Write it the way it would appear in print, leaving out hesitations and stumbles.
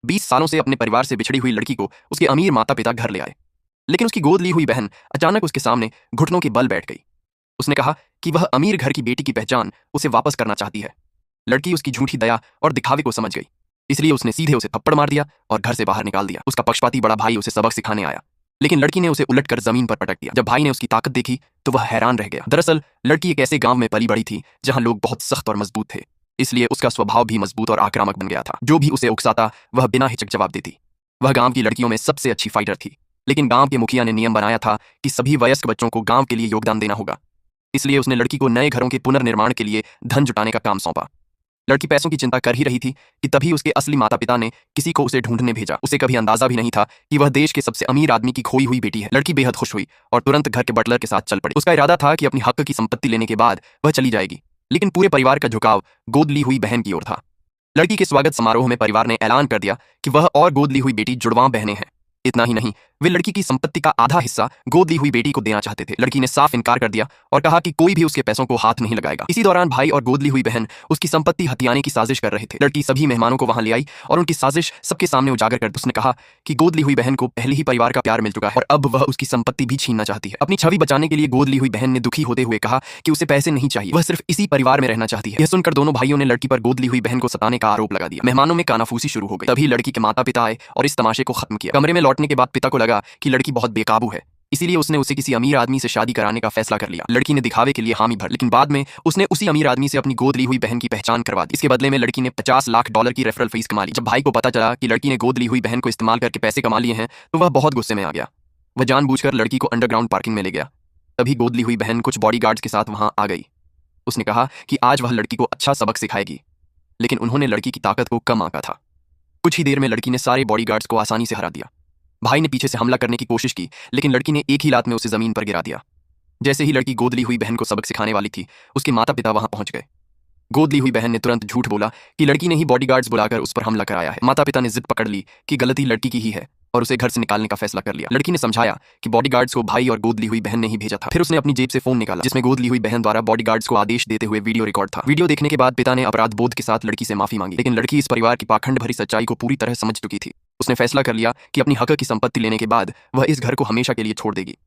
20 सालों से अपने परिवार से बिछड़ी हुई लड़की को उसके अमीर माता पिता घर ले आए, लेकिन उसकी गोद ली हुई बहन अचानक उसके सामने घुटनों के बल बैठ गई। उसने कहा कि वह अमीर घर की बेटी की पहचान उसे वापस करना चाहती है। लड़की उसकी झूठी दया और दिखावे को समझ गई, इसलिए उसने सीधे उसे थप्पड़ मार दिया और घर से बाहर निकाल दिया। उसका पक्षपाती बड़ा भाई उसे सबक सिखाने आया, लेकिन लड़की ने उसे उलटकर जमीन पर पटक दिया। जब भाई ने उसकी ताकत देखी तो वह हैरान रह गया। दरअसल लड़की एक ऐसे गांव में पली बड़ी थी जहां लोग बहुत सख्त और मजबूत थे, इसलिए उसका स्वभाव भी मजबूत और आक्रामक बन गया था। जो भी उसे उकसाता वह बिना हिचक जवाब देती। वह गांव की लड़कियों में सबसे अच्छी फाइटर थी, लेकिन गांव के मुखिया ने नियम बनाया था कि सभी वयस्क बच्चों को गांव के लिए योगदान देना होगा, इसलिए उसने लड़की को नए घरों के पुनर्निर्माण के लिए धन जुटाने का काम सौंपा। लड़की पैसों की चिंता कर ही रही थी कि तभी उसके असली माता पिता ने किसी को उसे ढूंढने भेजा। उसे कभी अंदाजा भी नहीं था कि वह देश के सबसे अमीर आदमी की खोई हुई बेटी है। लड़की बेहद खुश हुई और तुरंत घर के बटलर के साथ चल पड़ी। उसका इरादा था कि अपनी हक की संपत्ति लेने के बाद वह चली जाएगी, लेकिन पूरे परिवार का झुकाव गोद ली हुई बहन की ओर था। लड़की के स्वागत समारोह में परिवार ने ऐलान कर दिया कि वह और गोद ली हुई बेटी जुड़वां बहनें हैं। इतना ही नहीं, वे लड़की की संपत्ति का आधा हिस्सा गोद ली हुई बेटी को देना चाहते थे। लड़की ने साफ इनकार कर दिया और कहा कि कोई भी उसके पैसों को हाथ नहीं लगाएगा। इसी दौरान भाई और गोद ली हुई बहन उसकी संपत्ति हथियाने की साजिश कर रहे थे। लड़की सभी मेहमानों को वहां ले आई और उनकी साजिश सबके सामने उजागर कर उसने कहा कि गोद ली हुई बहन को पहले ही परिवार का प्यार मिल चुका है और अब वह उसकी संपत्ति भी छीनना चाहती है। अपनी छवि बचाने के लिए गोद ली हुई बहन ने दुखी होते हुए कहा कि उसे पैसे नहीं चाहिए, वह सिर्फ इसी परिवार में रहना चाहती है। यह सुनकर दोनों भाइयों ने लड़की पर गोद ली हुई बहन को सताने का आरोप लगा दिया। मेहमानों में कानाफूसी शुरू हो गई। तभी लड़की के माता पिता आए और इस तमाशे को खत्म किया। कमरे में लौटने के बाद पिता को लगा कि लड़की बहुत बेकाबू है, इसीलिए उसने उसे किसी अमीर आदमी से शादी कराने का फैसला कर लिया। लड़की ने दिखावे के लिए हामी भर, लेकिन बाद में उसने उसी अमीर आदमी से अपनी गोद ली हुई बहन की पहचान करवा दी। इसके बदले में लड़की ने $50 लाख की रेफरल फीस कमा ली। जब भाई को पता चला कि लड़की ने गोद ली हुई बहन को इस्तेमाल करके पैसे कमा लिए हैं तो वह बहुत गुस्से में आ गया। वह जानबूझकर लड़की को अंडरग्राउंड पार्किंग में ले गया। तभी गोद ली हुई बहन कुछ बॉडीगार्ड्स के साथ वहां आ गई। उसने कहा कि आज वह लड़की को अच्छा सबक सिखाएगी, लेकिन उन्होंने लड़की की ताकत को कम आंका था। कुछ ही देर में लड़की ने सारे बॉडीगार्ड्स को आसानी से हरा दिया। भाई ने पीछे से हमला करने की कोशिश की, लेकिन लड़की ने एक ही लात में उसे जमीन पर गिरा दिया। जैसे ही लड़की गोद ली हुई बहन को सबक सिखाने वाली थी, उसके माता पिता वहां पहुंच गए। गोद ली हुई बहन ने तुरंत झूठ बोला कि लड़की ने ही बॉडीगार्ड्स बुलाकर उस पर हमला कराया है। माता पिता ने जिद पकड़ ली कि गलती लड़की की ही है और उसे घर से निकालने का फैसला कर लिया। लड़की ने समझाया कि बॉडीगार्ड्स को भाई और गोद ली हुई बहन ने ही भेजा था। फिर उसने अपनी जेब से फोन निकाला जिसमें गोद ली हुई बहन द्वारा बॉडीगार्ड्स को आदेश देते हुए वीडियो रिकॉर्ड था। वीडियो देखने के बाद पिता ने अपराध बोध के साथ लड़की से माफी मांगी, लेकिन लड़की इस परिवार की पाखंड भरी सच्चाई को पूरी तरह समझ चुकी थी। उसने फैसला कर लिया कि अपनी हक की संपत्ति लेने के बाद वह इस घर को हमेशा के लिए छोड़ देगी।